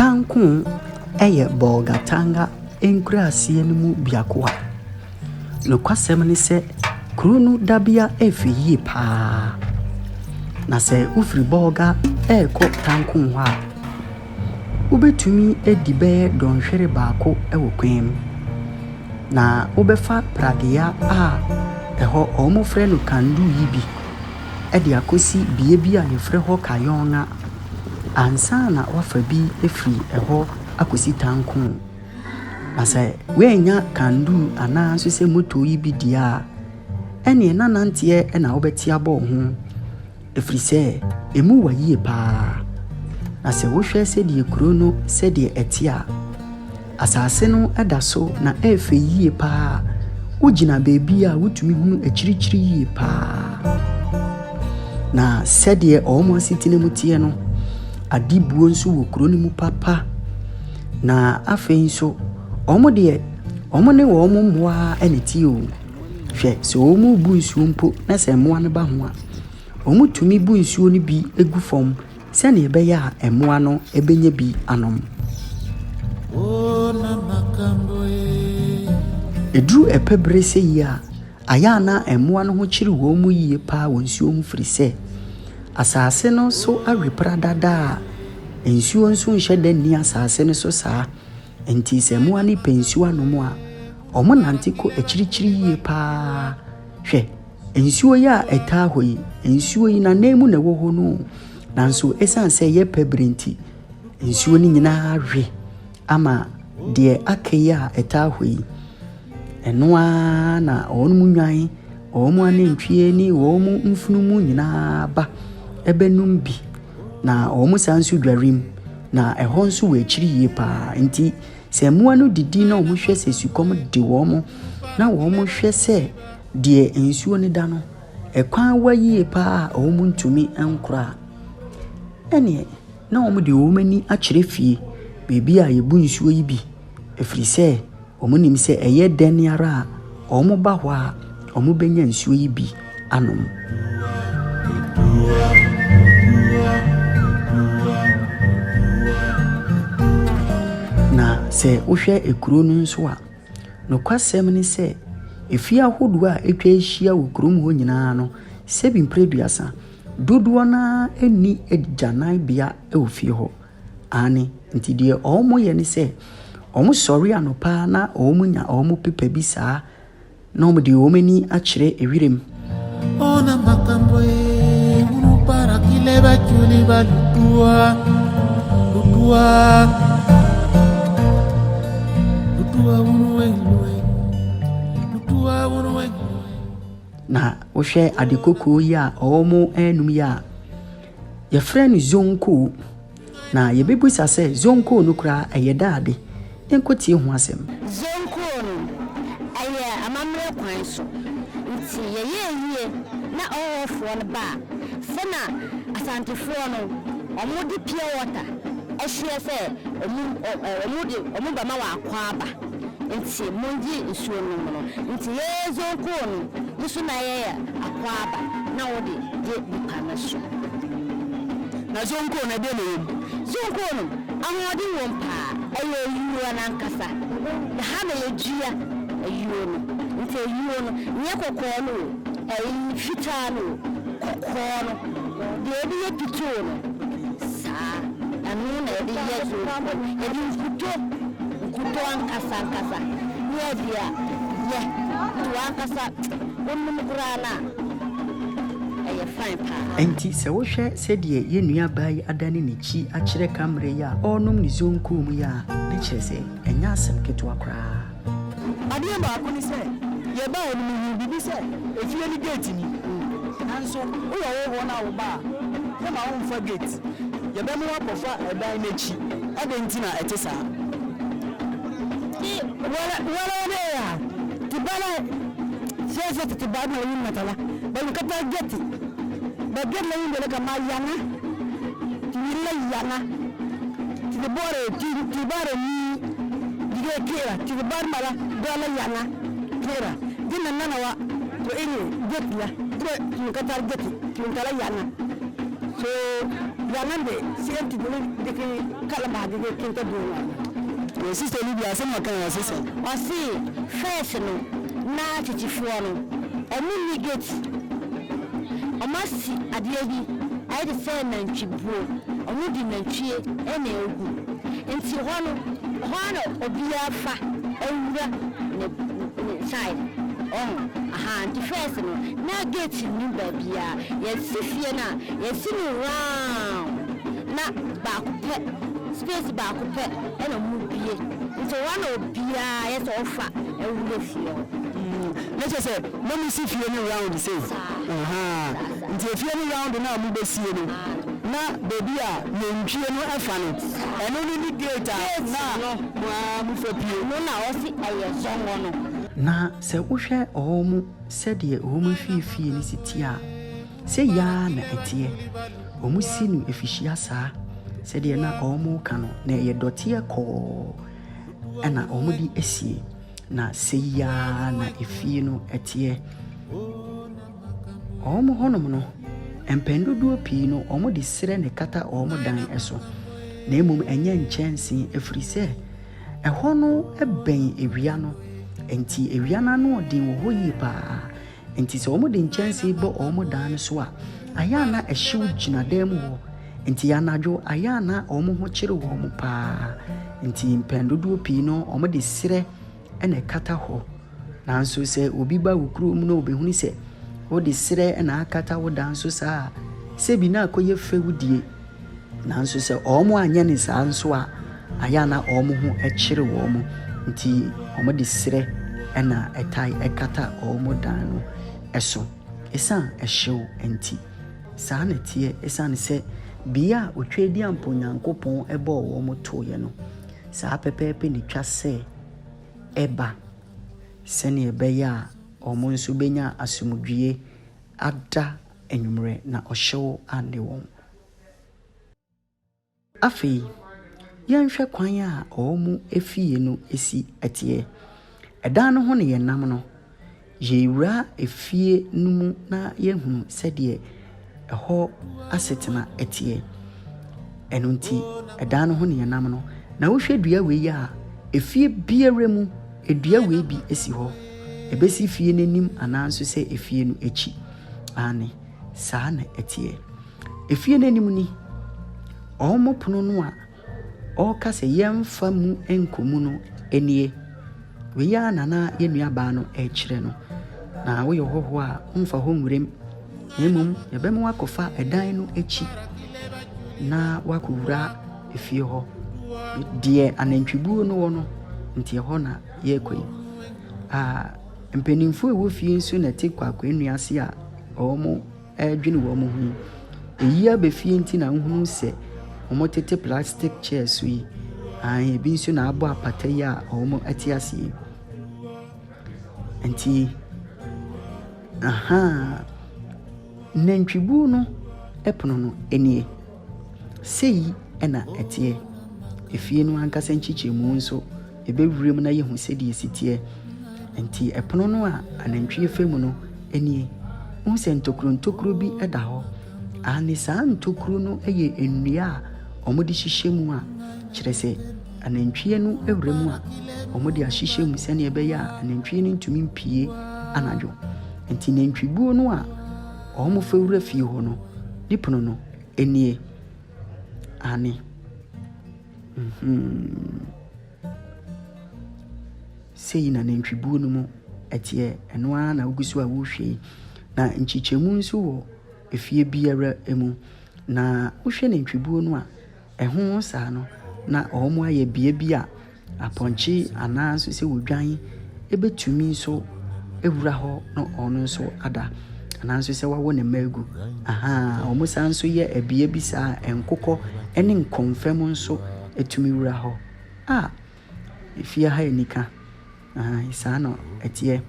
Tanko eye Bolgatanga enkrasie no mu biakoa. No kwasem ne se kuro no dabia efi yi pa. Na se ufri Bolga ko Tanko ho a ubetumi edibe donhwere baako ewo kwem. Na ubefa Pragea a eho omo frɛ no Kandu yibi edi akosi bie a yefrɛ ho Kayonga ansa na wafa bi efri eho akosi Tanko. Na sɛ wenya Kandu ana so sɛ moto yibi dia ene na nantie na wobɛtia bɔ ho efri sɛ emu waye pa. Na sɛ wohwɛ sɛ die kuro no sɛ die etia asase no ɛda so na efe yie pa. Ugina baby a wutumi hunu akyirikyiri yie pa. Na sɛdeɛ ɔmo asitine mutie no adibuo nso wɔ kuro no mu papa. Na afei nso ɔmo ne wɔn mmoa ɛneti o. Hwɛ sɛ ɔmo bu nsuo mpo na sɛ mmoa no ba ho a ɔmo tumi bu nsuo no bi egu fam sɛ ne ɛbɛyɛ a mmoa no ɛbɛnya bi anom. Edru epebre sɛ yi a aya na mmoa no ho kyiri wɔn mu yie pa wɔ nsuo mu firi sɛ asase no so awepra dada a nsuo nso nhyɛ da ni asase no so saa. Enti sɛ mmoa ne pensuo anom a ɔmo nante kɔ akyirikyiri yie pa. Hwɛ nsuo yi a ɛtaa hɔ yi nsuo yi na nemu na ɛwɔ hɔ no nanso esan sɛ yɛ pebre nti nsuo ni nyinaa hwe ama deɛ akɛyi a ɛtaa hɔ yi enoa na onmu nwan omu anentwie ni omu mfunumu nyina ba ebenum bi na omu sansu dwarim na ɛhɔ nso wɔ akyiri yie pa. Nti sɛ mua no didi na omu hwɛ sɛ sukom de wɔn na wɔn hwɛ sɛ deɛ nsuo ne da no ɛkwan wa yie pa omu ntumi enkora ɛne na omu de omu ani akyerɛ fie bebi a yebu nsuo yi bi efiri sɛ omu nim sɛ ɛyɛ den ara omu ba hɔ a omu benya nsuo yi bi anom. Na sɛ wohwɛ ekuro no nso a no kwasɛm ne sɛ efia ahodo a etwa ehyia wɔ kurom hɔ nyinaa no sɛ bi mpreduasa dodoɔ na eni agyanan bia ɛwɔ fie hɔ ane. Nti deɛ omu yɛ ne sɛ omu sɔre anopa na omu nya omu pepa bi saa na omu de omu ni akyerɛ ewirem. Ona makambo e unu para kileba chuliba lutua unwe na wohwɛ adekoko yi a omu enum ya yɛfrɛ no zonko na yɛbebusa sɛ zonko no kura ɛyɛ daade enkotie ho asɛm. Zonko no ɛyɛ amammerɛ kwan so nti yɛyɛ na ɔwɔfoɔ no ba sɛna asantefoɔ no ɔmo de pure water ɛhyeɛ sɛ ɔmo ba ma wɔ akɔ aba nti mongi nsuo no no nti yɛyɛ zonko no nso na yɛyɛ akɔ aba na wɔde de nipa no so. Na zonko na de no zonko no ahode won pa ɛyɛ yiwa nankasa na ha na yɛdua ayiwo no nti ayiwo no nyɛ kokɔɔ no ɛyɛ fitaa no kokɔɔ no de ɔde yɛ pitoo no saa ɛno na yɛde yɛ zonko yɛde nkuto ankasa nyɛ bia yɛ to ankasa onum koraa na ɛyɛ fine pa. Enti sɛ wohwɛ sɛdeɛ yɛnua baa yi adane ne chi akyerɛ kamera yi a ɔnom ne zonko mu ya ne kyerɛ sɛ ɛnya asɛm ketewa koraa. Adeɛ baako ne sɛ yɛba wɔ no mu bibi sɛ efie ni gate ni nanso woyɛ wo na wo ba yɛ ma wo mfa gate yɛbɛ mu akɔfa ɛdan n'akyi ade nti na ɛte saa. Wala ya tibala sese tibana yi matala balu kata gate ba gate la yinde ka ma yana tibila yana tibare ni dige kera tibar mala dole yana kera dinna nana wa to ini gate la kata gate kala yana so Bramande, CM to the Calama, the Kinta. Your sister Libya, some kind of sister. Or see, first, no, not at Fuano, or Mini Gates. I must see a dear. I had a fair man chip bro, or woody man cheer, any old. And see one or be a fat, side. Oh, aha, the first one. Now get you new baby. Yes, Sifiana, yes, see me round. Not back pet, space back pet, and a movie. It's a one of beer, yes, or fat, and we feel. Let's just say, let me see if you're around the same. If you're around, now we will see you. Now, baby, no funny. And only data. Now, move for you. No, now I see a song. Na se wohwe omu sede omu fifi ni sitia se ya na etie omu sinu efihia saa sede na omu kano na ye dotie ko na omu di esie na se ya na efie no etie omu honom no empendodo pii no omu di sire ne kata omu dan eso na emum enye nchensi efiri se eho no eben ewia no enti ewiana no odin wo hoyi pa enti se omo de nchanse bo omo dan so a ayana ehyew gina dem ho enti yanadwo ayana omo ho kire wo mo pa enti mpendodo pii no omo de sire ene kata ho nanso se obi ba wukuru mu no obehuni se o de sire ena akata wo dan so sa se bi na akoye fewudie nanso se omo anya ne sa nso a ayana omo ho ekire wo mo nti omo de sire ena etai ekata omo dan no eso esan ehyew enti saa na tie esan se bia otwedi ampo Nyankopon ebo omo toye no saa pepepe ni twa se eba sene ebeya omo nso benya asumdwie ada enwumre na ohyew ande won afi yanhwe kwan a omo efie no esi etie edan no ho ne yenam no yewura efie numu na yehunu sede eho asetena etie enunti edan no ho ne yenam no na wohwe dua we ya efie biere mu edua we bi esi ho ebesi fie nanim ananso se efie no echi ane saa na etie efie nanim ni omo pono no a o ka se yemfa mu enkomu no enie we ya nana yenua ba no e kire no na wo yohoho a umfa ho nwurem nemum yebemu akofa edan no echi na wakowura efie ho die anantwibuo no wono ntie ho na ye kwai mpenimfo e wo fie nso na tekwa akwanua ase a omo adwene wo mo hu eyi abefie nti na nhunu se omo tete plastic chairs wi ebi nso na abo apata ya omo ati ase enti nantwibu no epono no enie sei ena etie efie no ankasa nchichemu nso ebewurem na yehu sedi esitie enti epono no a anantwie femu no enie unse ntokuro bi eda ho ani saa ntokuro no eye ennua omo di hyehyemu a kire se anantwie no ewurem a omo di ahyehyemu sene ebeya anantwie no ntumi mpie anadwo enti nantwibuo no a omo fewura fie ho no dipono no enie ani sei na nantwibuo no mu etie eno a na ogusu a wohwe na nchichemu nso wo efie biara emu na wohwe nantwibuo no a eho saa no na omo aye bie a aponchi ananso se wodwan ebetumi nso ewura ho no ono nso ada ananso se wawo ne magu omo sanso ye ebie bi saa enkokọ ene nkonfem nso etumi wura ho efie ha enika isa no etie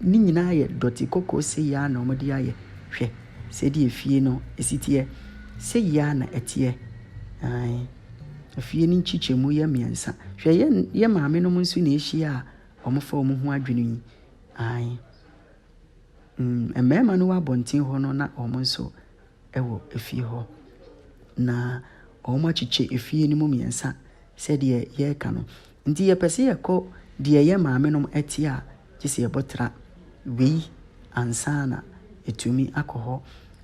ni nyina ye doti kokọ se ya na omo di aye hwe se di efie no esitie se ya na etie efie ni nchichemu ye miensa hwe ye maame no nso na ehia omo fa omo ho adwene yi emema no wa bonten ho no na omo nso ewo efie ho na omo chiche efie ni mu miensa se de ye ka no nti ye pese ye ko de ye maame nom etia gise ye botra wei ansana etumi akoho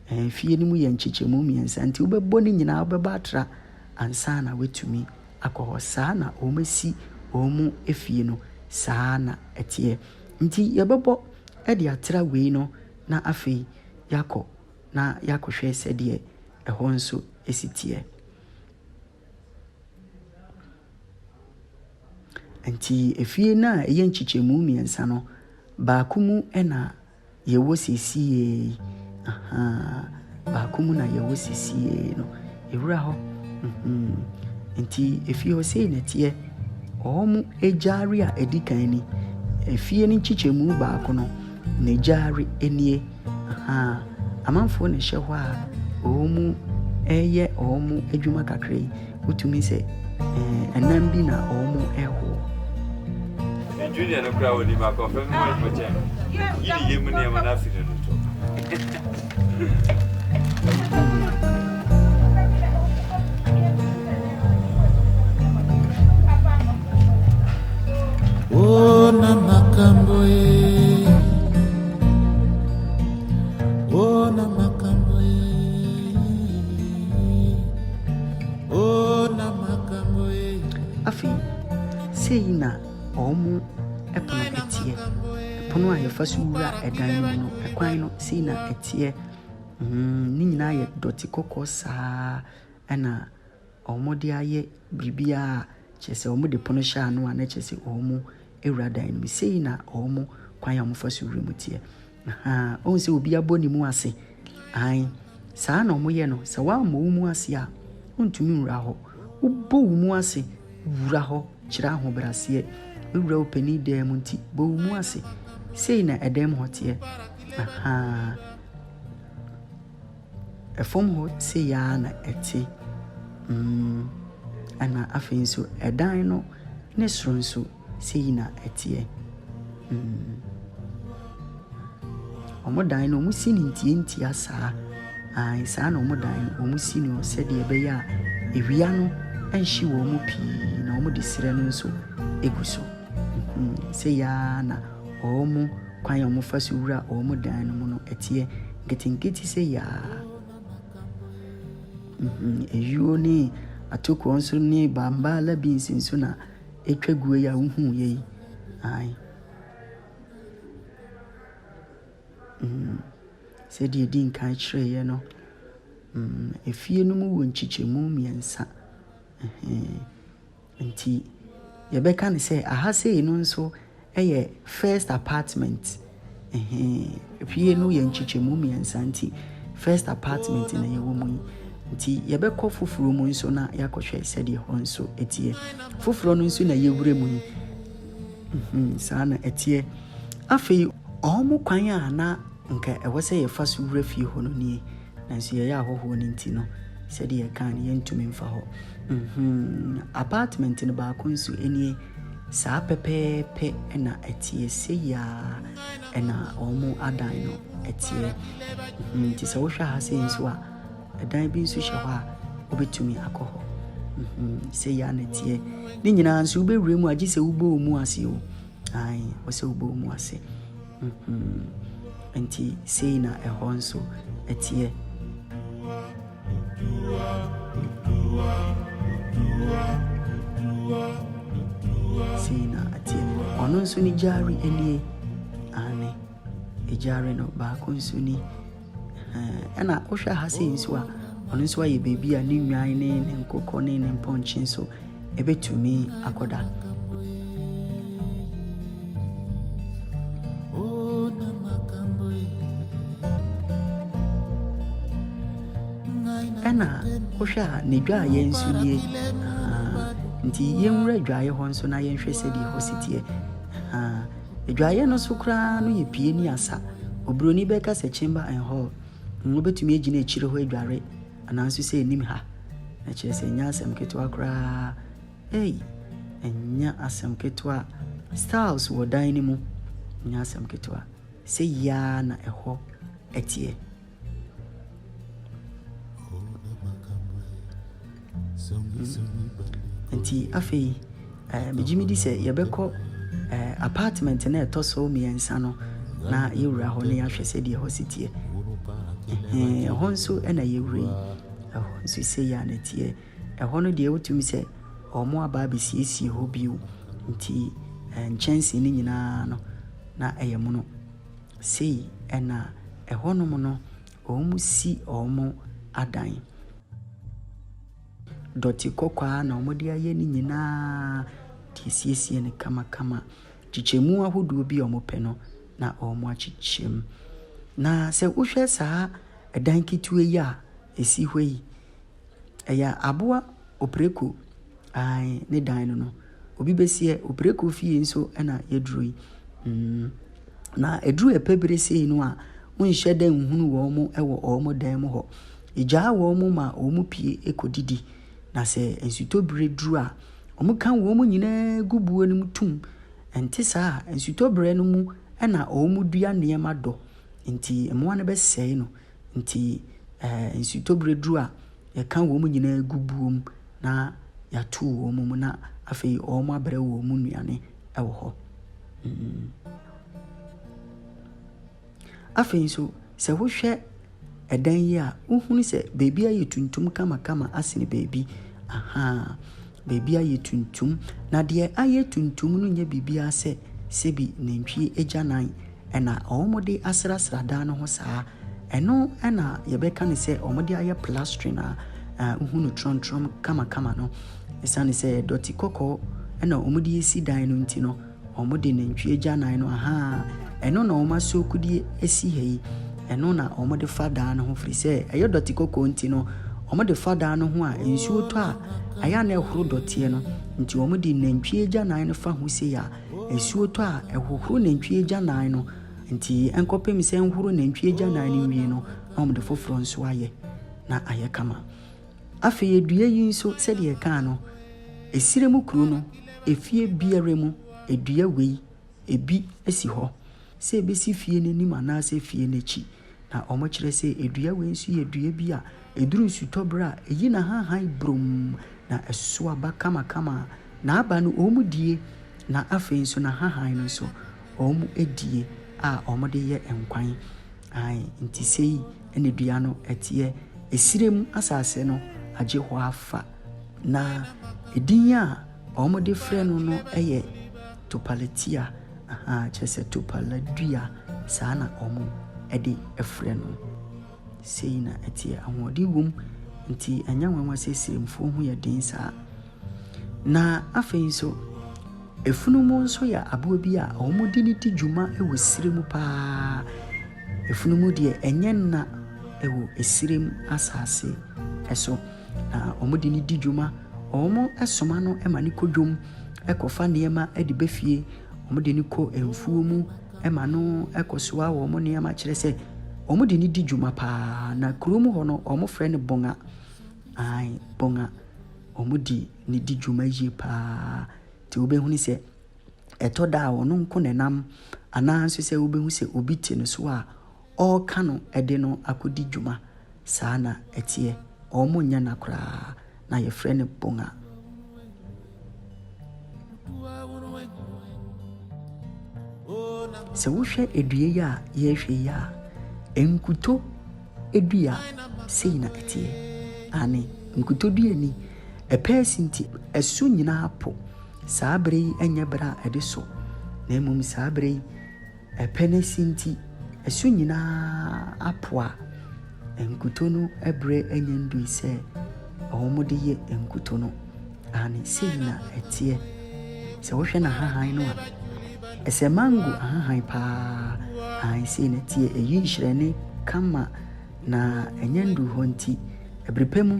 efie ni mu ye nchiche mu miensa nti ubebo ni nyina ubebatra ansana wetumi akoho sana omasi omu efie no sana etie nti ye bebo de atra wei no na afei yako na yakohwe se de eho nso esitie nti efie na eye nchichemu miensa no baakumu ena yewo sisiye baakumu na yewo sisiye no ewura ho nti efie ho sei netie omu ejari a edikan ni efie ni nchichemu baako no ne jari enie amanfo ne hye ho a omu eye omu adwuma kakrai utumi se enam bi na omu eho Junior no crowd ni ba confirm mo for check. Yiri yemu ne ma na fi no to. Oh na makambo e. Oh na makambo e. Oh na makambo e. Afi sei na omu epono etie pono a yefa suwura edan no ekwan no sei na etie ni nyina ye doti kokko saa na omu de aye bibia chese omu de pono sha no ana chese omu ewura dan no sei na omu kwan ya mufa suwura mutie on se obi aboni mu ase ai saa na omu ye no se wa mo mu ase a ontumi nwura ho ubo mu ase wura ho kira ho brase ewura opani dem nti bo mu ase sei na edem hotie efom ho sei ya na eti ana afin so edan no ne sronso sei na etie omodan no musi ni ntie asa ai saa na omodan omusi ni o se de ebe ya ewia no enhyi wo mu pii na omo de sire no nso eguso sei ya na omu kwan ya omu fasu wura omu dan no mu no etie ngetinketi sei ya eyuo ni atoko nso ni bamba la binsi nso na etwaguo ya uhu ye ai se die din kan kire ye no efie no mu wo nchichemu miensa nti yebeka ne se aha sei no nso eye first apartment efie no ye nchichemu miensa nti first apartment na ye wo mu nti yebekọ fufuro mu nso na yakohwe se de ho nso etie fufuro no nso na yewure mu saa na etie afei omu kwan a na nka ewose ye fa so wura fie ho no nie nanso ye ya hoho ni nti no se de ye kan ye ntumi mfa ho apartment no ba ko nso enie saa pepepe na etie se ya na omu adan no etie nti se wo hwa ha se nso a edan bi nso hye ho a obetumi akọho se ya na tie ni nyina nso ubewure mu agi se ubo mu ase o ai wo se ubo mu ase nti sei na eho nso etie sei na etie ono nso ni jari enie ane ejari no ba ko nso ni ana ohwa ha sei nso a ono nso aye baby a ni nwan ne nkokọ ne mponchi nso ebetumi akoda ana ohwa ne dwa ye nso nie nti yenwura dwaye ho nso na yenhwe se di hositie dwaye no so kra no ye pie ni asa obroni beka se chamber and hall obetumi agina echire ho adware ananso se enim ha na kire se nya asem ketwa kra enya asem ketwa styles wo dan ni mu nya asem ketwa se ya na eho etie nti afei megimi di sɛ yɛbɛkɔ apartment na ɛtɔ so mmiɛnsa no na yɛwura hɔ na yɛahwɛ sɛ deɛ hɔ sitiɛ ɛhɔ nso ɛna yɛwura yi ɛhɔ nso sɛ yɛ anatiɛ ɛhɔ no deɛ wotumi sɛ ɔmo aba abɛsiesie hɔ bio nti nkyɛnse no nyinaa no na ɛyɛ mo no sei ɛna ɛhɔ nom no ɔmo si ɔmo adan dɔte kɔkɔa na ɔmo de ayɛ ne nyinaa de siesie ne kamakama kyekyɛmu ahodoɔ bi ɔmo pɛ no na ɔmo akyekyɛm na sɛ wohwɛ saa ɛdan ketewa yi a ɛsi hɔ yi ɛyɛ aboa opreko ne dan no obi bɛsiɛ opreko fie nso ɛna yɛduro yi na ɛduru ɛpɛbere sei no a wonhyɛ dan nhunu wɔ mo ɛwɔ ɔmo dan mu hɔ ɛgyaa wɔ mo ma ɔmo pie ɛkɔdidi na sɛ nsutɔbere duru a ɔmo ka wɔ mo nyinaa gu buo no mu tum ɛnte saa nsutɔbere no mu ɛna ɔmo dua nneɛma dɔ nti mmoa no bɛsɛe no nti nsutɔbere duru a yɛka wɔ mo nyinaa gu buo mu na yɛato wɔ mo mu na afei ɔmo abrɛ wɔ mo nnuane ɛwɔ hɔ afei nso sɛ wohwɛ ɛdan yi a wohunu sɛ baabi ayɛ tuntum kamakama asene baabi baabi ayɛ tuntum na deɛ ayɛ tuntum no nyɛ biribiara sɛ sɛbi nantwie agyanan ɛna ɔmode asrasra dan no ho saa ɛno ɛna yɛbɛka ne sɛ ɔmode ayɛ plastering a wohunu trɔntrɔm kamakama no ɛsiane sɛ dɔte kɔkɔɔ ɛna ɔmode yɛsi dan no nti no ɔmode nantwie agyanan no ɛno na ɔma sokudie esi ha yi ɛno na ɔmode fa dan no ho firi sɛ ɛyɛ dɔte kɔkɔɔ nti no ɔmode fa dan no ho a nsuo tɔ a ɛyɛ na ɛhoro dɔteɛ no nti ɔmode nantwie agyanan no fa ho sei a nsuo tɔ a ɛhohoro nantwie agyanan no nti ɛnkɔpem sɛ nhoro nantwie agyanan no wie no na ɔmode foforɔ nso ayɛ na ayɛ kama afei edua yi nso sɛdeɛ ɛka no esire mu kuro no efie biara mu edua wei ebi esi hɔ sɛ ebesi fie n'anim anaasɛ fie n'akyi na ɔmo kyerɛ sɛ edua wei nso yɛ dua bi a eduru nsutɔbere a eyi na hahan brom na ɛso aba kamakama na aba no ɔmo die na afei nso na hahan no nso ɔmo edie a ɔmo de yɛ nkwan nti sei ɛna dua no ɛteɛ esirem asase no agye hɔ afa na edin a ɔmo de frɛ no no ɛyɛ topalatia kyerɛ sɛ topaladua saa na ɔmo ɛde ɛfrɛ no sei na ɛteɛ ahoɔden wom nti ɛnyɛ nwanwa sɛ siremfoɔ ho yɛ den saa na afei nso efunumu nso yɛ aboa bi a ɔmo de ne di dwuma ɛwɔ sirem paa efunumu deɛ ɛnyɛ na ɛwɔ esirem asase ɛso na ɔmo de ne di dwuma ɔmo ɛsoma no ɛma ne kɔdwom ɛkɔfa nneɛma ɛde bɛfie ɔmo de ne kɔ mfuo mu ɛma no ɛkɔsoa wɔ ɔmo nneɛma kyerɛ sɛ ɔmo de ne di dwuma paa na kurom hɔ no ɔmo frɛ no bonga bonga ɔmo de ne di dwuma yie paa te wobɛhunu sɛ ɛtɔ da a ɔno nko nenam anaa nso sɛ wobɛhu sɛ obi te no so a ɔɔka no ɛde no akɔdi dwuma saa na ɛteɛ ɔmo nyɛ na koraa na yɛfrɛ no bonga sɛ wohwɛ edua yi a yɛhwɛ yi a nkuto edua sei na ɛteɛ ane nkuto dua ni ɛpɛ sinti ɛso nyinaa po saa bere yi ɛnyɛ bere a ɛde so na mmom saa bere yi ɛpɛ ne sinti ɛso nyinaa apo a nkuto no ɛbrɛ ɛnyɛ ndui sɛ ɔmo de yɛ nkuto no ane sei na ɛteɛ sɛ wohwɛ na hahan no a ɛsɛ mango ahahan paa sei na ɛteɛ ɛyi nhyerɛne kama na ɛnyɛ ndu hɔ nti ɛbrepɛ mu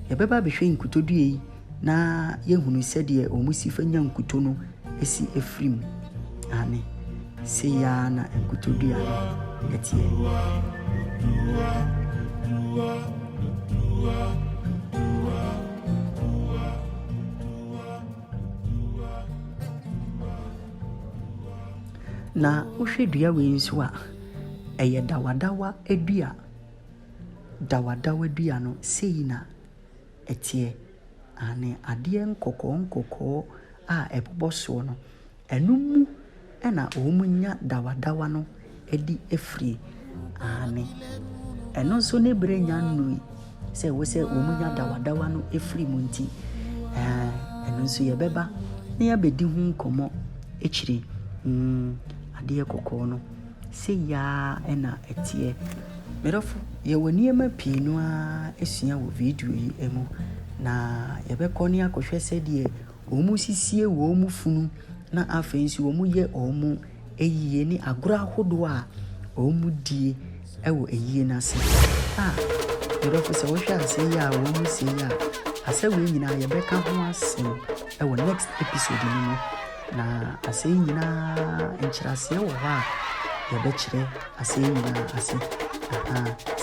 yɛbɛba bɛhwɛ nkuto dua yi na yɛhunu sɛdeɛ ɔmo si fa nya nkuto no esi efrim ane sei ya na nkuto dua no ɛteɛ na wohwɛ dua wei nso a ɛyɛ dawadawa dua no sei na ɛteɛ ane adeɛ nkɔkɔɔ a ɛbobɔ so no ɛno mu ɛna ɔmunya dawadawa no ɛdi efiri ane ɛno nso ne bere nya nnui sɛ wo sɛ ɔmunya dawadawa no efiri mu nti ɛno nso yɛbɛba na yɛbɛdi ho nkɔmmɔ ekyiri adeɛ kɔkɔɔ no sɛ yaa ɛna ɛteɛ merɛfo yɛwɔ nneɛma pii no a esua wɔ video yi emu na yɛbɛkɔ ne akɔhwɛ sɛ deɛ ɔmu sisie wɔ ɔmu funu na afei nso ɔmu yɛ ɔmu eyie ne agorɔ ahodoɔ a ɔmu die ɛwɔ eyie n'ase merɛfo sɛ wohwɛ asɛ yi a ɔmu sɛ yi a asɛ wei nyinaa yɛbɛka ho asɛm ɛwɔ next episode no mu na asɛ yi nyinaa nkyerɛaseɛ wɔ hɔ a yɛbɛkyerɛ asɛ yi nyinaa ase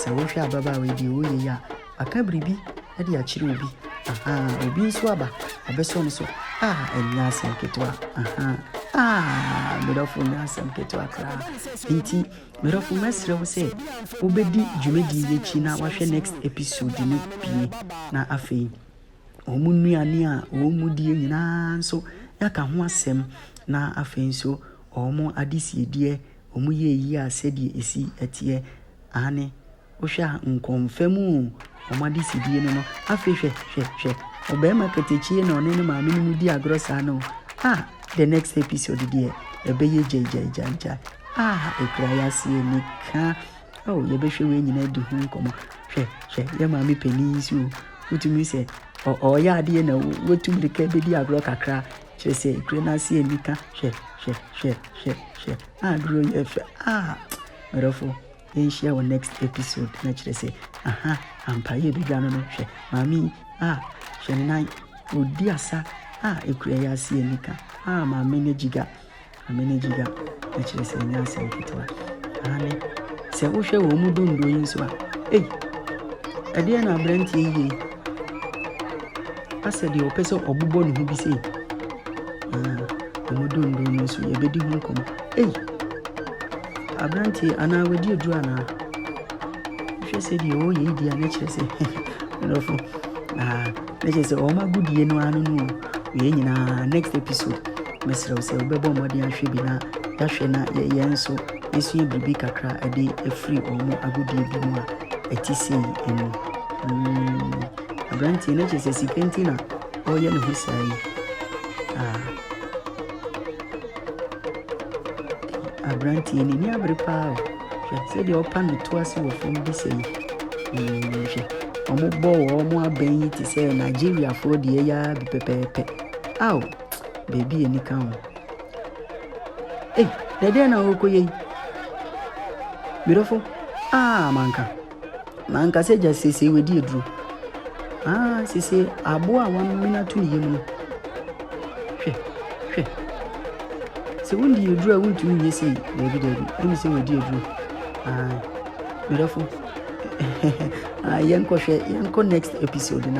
sɛ wohwɛ ababaawa yi deɛ wɔyɛ yi a aka biribi ɛde akyerɛ obi obi nso aba abɛsɔ no so ɛnyɛ asɛm ketewa merɛfo nyɛ asɛm ketewa koraa nti merɛfo mɛsrɛ wo sɛ wobɛdi dwumadi yɛkyi na wahwɛ next episode no pie na afei ɔmu nnuane a ɔmu die nyinaa nso yɛaka ho asɛm na afei nso ɔmu adesiedie ɔmu yɛ yi a sɛdeɛ ɛsi ɛteɛ ane wohwɛ a nkɔmfa mu ɔmu adesiedie no afei hwɛ ɔbɛrima katekyie na ɔne ne maame no mu di agorɔ saa no the next episode deɛ ɛbɛyɛ gyaigyaigyaigya ɛkura yɛaseɛ nika yɛbɛhwɛ wei nyina di ho nkɔmmɔ hwɛ yɛ maame panin nso wotumi sɛ ɔyɛ adeɛ na wotum de ka bɛdi agorɔ kakra kyerɛ sɛ ɛkura no aseɛ nika hwɛ aduro yɛ fɛ merɛfo yɛnhyia wɔ next episode na kyerɛ sɛ ampayɛ bɛdwa no hwɛ maame hwɛ ne nan ɔdi asa ɛkura yɛ aseɛ nika maame no gyiga na kyerɛ sɛ ɛnyɛ asɛm ketewa ane sɛ wohwɛ wɔ mu dondo yi nso a ɛdeɛ na aberanteɛ yie asɛ deɛ ɔpɛ sɛ ɔbobɔ ne ho bi sɛ ɔmu dondo no nso yɛbɛdi ho nkɔmmɔ aberanteɛ anaa wadi aduru anaa wohwɛ sɛ deɛ ɔyɛ yi di a na kyerɛ sɛ nɔfo na kyerɛ sɛ ɔma agudie no ano no yɛ nyinaa next episode mɛsrɛ wo sɛ wobɛbɔ mmɔden ahwɛ bi na yɛahwɛ na yɛyɛ nso yɛsua biribi kakra ɛde ɛfiri ɔmo agudie bi mu a ɛti sei ɛmu aberanteɛ na kyerɛ sɛ sika nti na ɔyɛ ne ho saa yi aberanteɛ ni abere paa hwɛ sɛdeɛ ɔpa no to ase wɔ fam bi sɛ yi hwɛ ɔmo bɔ ɔmo abɛn yi te sɛ Nigeriafoɔ deɛ yɛ bi pɛpɛɛpɛ baabi ani ka ho dɛdɛ na ɔkɔyɛ yi birofo manka sɛ gya sese wedi aduro sese aboa a wɔmena to ne yam no hwɛ sɛ wondi aduro a wontumi nyɛ sei daabi ɛmu sɛ wedi aduro birofo yɛnkɔ next episode na